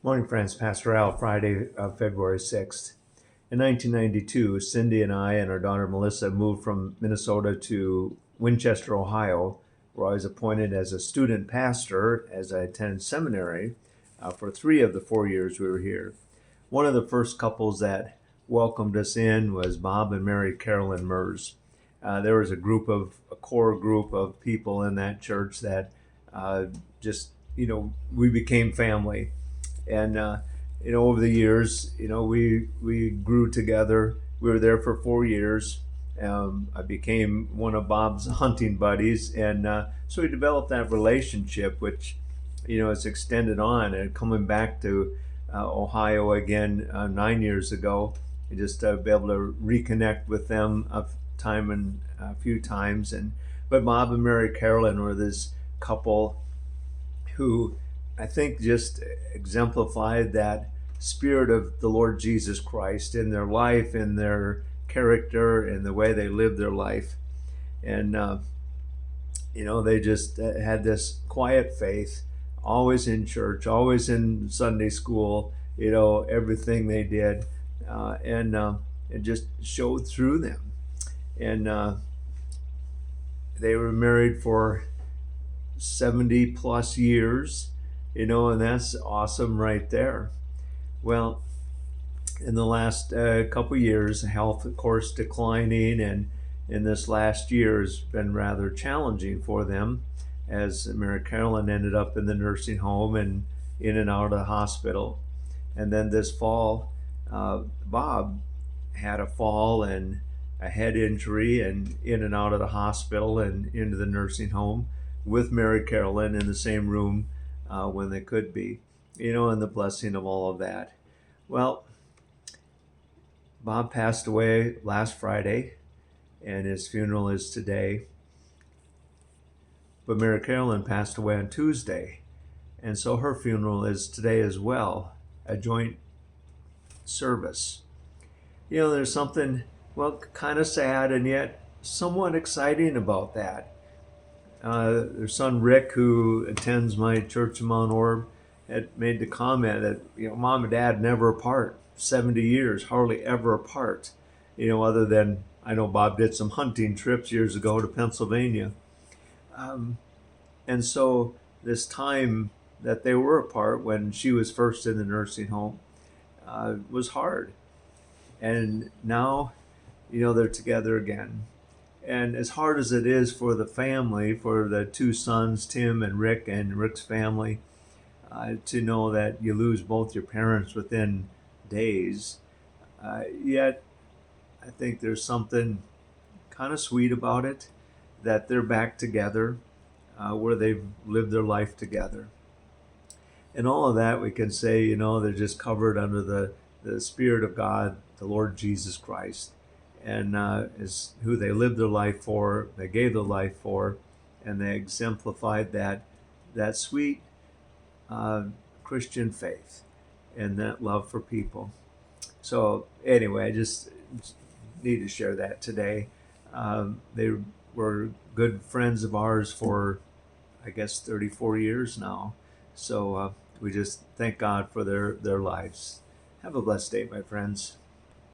Morning, friends. Pastor Al, Friday, February 6th. In 1992, Cindy and I and our daughter Melissa moved from Minnesota to Winchester, Ohio, where I was appointed as a student pastor as I attended seminary for 3 of the 4 years we were here. One of the first couples that welcomed us in was Bob and Mary Carolyn Mers. There was a core group of people in that church that we became family. And over the years, we grew together. We were there for 4 years. I became one of Bob's hunting buddies, and so we developed that relationship, which is extended on. And coming back to Ohio again 9 years ago, and just be able to reconnect with them a few times. But Bob and Mary Carolyn were this couple who I think just exemplified that spirit of the Lord Jesus Christ in their life, in their character, in the way they lived their life. And, they just had this quiet faith, always in church, always in Sunday school, everything they did. And it just showed through them. And they were married for 70 plus years, and that's awesome right there. Well, in the last couple years, health, of course, declining, and in this last year has been rather challenging for them, as Mary Carolyn ended up in the nursing home and in and out of the hospital. And then this fall, Bob had a fall and a head injury and in and out of the hospital and into the nursing home with Mary Carolyn in the same room when they could be, and the blessing of all of that. Well, Bob passed away last Friday, and his funeral is today. But Mary Carolyn passed away on Tuesday, and so her funeral is today as well, a joint service. There's something, kind of sad and yet somewhat exciting about that. Their son Rick, who attends my church in Mount Orb, had made the comment that mom and dad never apart, 70 years, hardly ever apart. Other than I know Bob did some hunting trips years ago to Pennsylvania, and so this time that they were apart when she was first in the nursing home was hard, and now they're together again. And as hard as it is for the family, for the two sons, Tim and Rick's family, to know that you lose both your parents within days, yet I think there's something kind of sweet about it, that they're back together, where they've lived their life together. And all of that we can say, they're just covered under the Spirit of God, the Lord Jesus Christ, and is who they lived their life for, they gave their life for, and they exemplified that sweet Christian faith and that love for people. So anyway, I just need to share that today. They were good friends of ours for, I guess, 34 years now. So we just thank God for their lives. Have a blessed day, my friends.